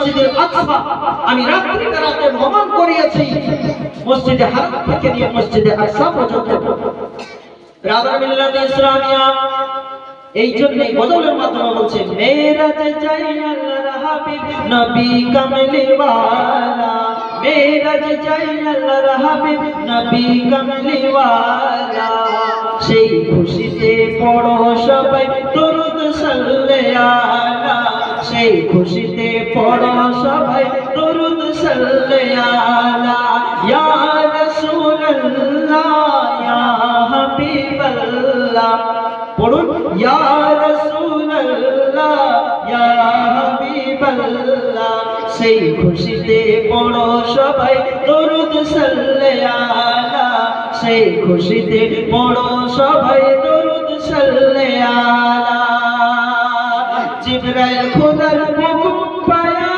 মসজিদুল আকসা আমি রাতে ভ্রমণ করিয়েছি, মসজিদে হারাম থেকে নিয়ে মসজিদে আকসা পর্যন্ত। ব্রাদার মিল্লাত ইসলামিয়া এই জন্যই বদলের মাধ্যমে বলছে মেরাজে যাই আল্লাহর হাবিব নবী কামলি ওয়ালা, মেরাজে যাই আল্লাহর হাবিব নবী কামলি ওয়ালা। সেই খুশিতে পড়ো সবাই দরুদ সাল্লে আলা, সেই খুশিতে পড়ো সবাই দরুদ সাল্লে আলা। ইয়া রাসূলুল্লাহ ইয়া হাবিবাল্লাহ, পড়ুন ইয়া রাসূলুল্লাহ ইয়া হাবিবাল্লাহ। সেই খুশিতে পড়ো সবাই দরুদ সাল্লে আলা, সেই খুশিতে পড়ো সবাই দরুদ সাল্লে আলা। জিবরাইল খোদার হুকুম পায়া,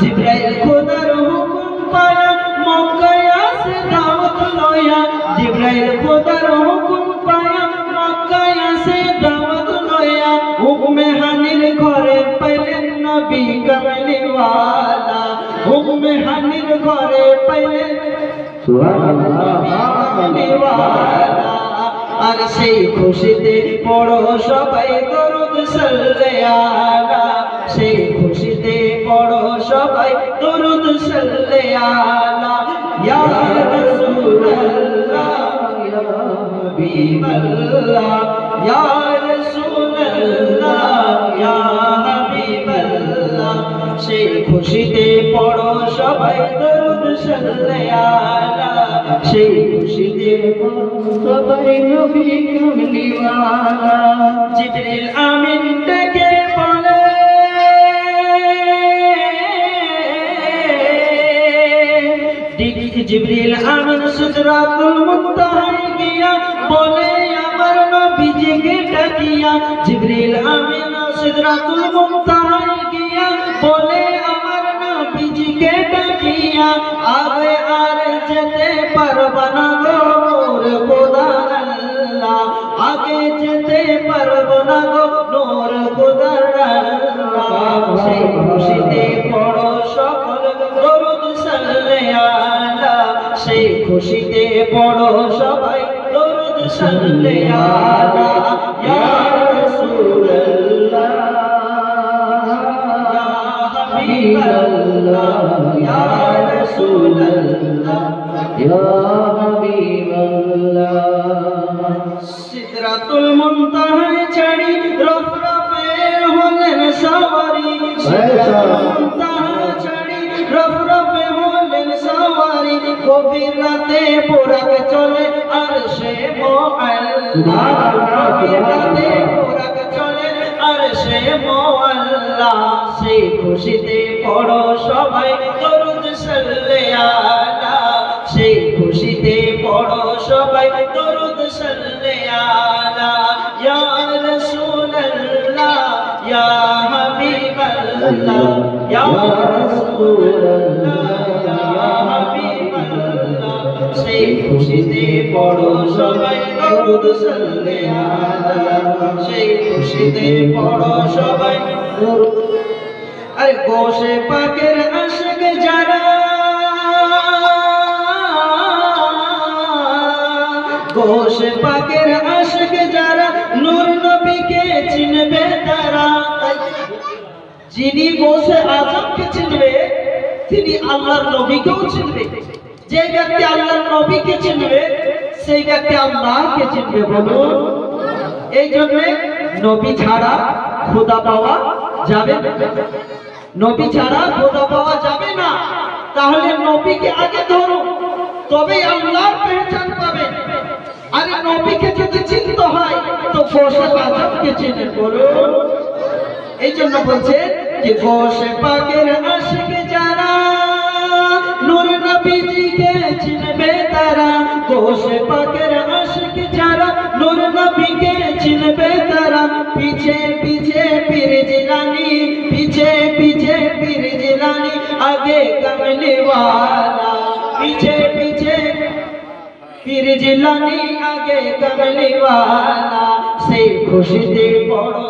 জিবরাইল খোদার হুকুম পায়া মক্কায় আসে দাওয়াত লয়া, জিবরাইল খোদার হুকুম পায়া মক্কায় আসে দাওয়াত লয়া। হুকমে হানির ঘরে পাইলেন নবী কামলি ওয়ালা, হুকমে হানির ঘরে পাইলেন সুবহানাল্লাহ কামলি ওয়ালা। আর সেই খুশিতে পড়ো সবাই দরুদ সাল্লে আলা, সেই খুশিতে পড়ো সবাই দরুদ সাল্লে আলা। ইয়া রাসূলুল্লাহ ইয়া হাবিবাল্লাহ, ইয়া রাসূলুল্লাহ ইয়া হাবিবাল্লাহ। সেই খুশিতে পড়ো সবাই দরুদ সাল্লে আলা, সেই খুশিতে পড়ো সবাই নবী কামলি ওয়ালা। জিবরিল আমিন ডেকে বলে, জিবরিল আমিন সিদরাতুল মুনতাহায় গিয়া বলে আমার নবীজিকে ডাকিয়া, জিবরিল আমিন সিদরাতুল মুনতাহায় গিয়া বলে আমার নবীজিকে ডাকিয়া, আরে আরে যেতে পারবা না গো নূর খোদা আল্লাহ, আগে যেতে পারবো না গো নূর খোদা আল্লাহ। সেই খুশিতে পড়ো সকল দরুদ সাল্লে আলা, সেই খুশিতে পড়ো সবাই দরুদ সাল্লে আলা। ইয়া রাসূলুল্লাহ ইয়া হাবিবাল্লাহ, ইয়া রাসূলুল্লাহ ইয়া হাবিবাল্লাহ। সিদরাতুল মুনতাহায় ছাড়ি রফরফের হলেন সওয়ারি, সিদরাতুল মুনতাহা ছাড়ি রফরফে হলেন সওয়ারি। গভীর রাতে পোরাক চলে আরশে মুআল্লা, গভীর রাতে পোরাক চলে আরশে মুআল্লা। সেই খুশিতে পড়ো সবাই দরুদ সাল্লে আলা, সেই খুশিতে পড়ো সবাই দরুদ সাল্লে আলা। ইয়া রাসূলুল্লাহ ইয়া হাবিবাল্লাহ, ইয়া রাসূলুল্লাহ ইয়া হাবিবাল্লাহ। সেই খুশিতে পড়ো সবাই দরুদ সাল্লে আলা, সেই খুশিতে পড়ো সবাই দরুদ। আরে গোশে পাকের আশিক যারা, গোশে পাকের আশিক যারা নূর নবীকে চিনবে তারা। যিনি গোশে আজমকে চিনবে তিনি আল্লাহর নবীকেও চিনবে, যে ব্যক্তি আল্লাহর নবীকে চিনবে সেই ব্যক্তি আল্লাহকে চিনবে। বলুন এই জন্য নবী ছাড়া খোদা পাওয়া যাবে না, নবী ছাড়া খোদা পাওয়া যাবে না। তাহলে নবীকে আগে ধরো তবেই আল্লাহর পহচান পাবে। আরে নবীকে যদি চিনতে হয় তো গোশে আজমকে চিনে। বলুন এই জন্য বলছে যে গোশে পাকের আশিক যারা নূর নবীজিকে চিনবে তারা, গোশে পাকের আশিক যারা নূর নবীকে চিনবে তারা। পিছে পিছে পীর জিলানী, পিছে পিছে পীর জিলানী, আগে কমলি ওয়ালা। পিছে পিছে পীর জিলানী, আগে কমলি ওয়ালা। সেই খুশিতে পড়ো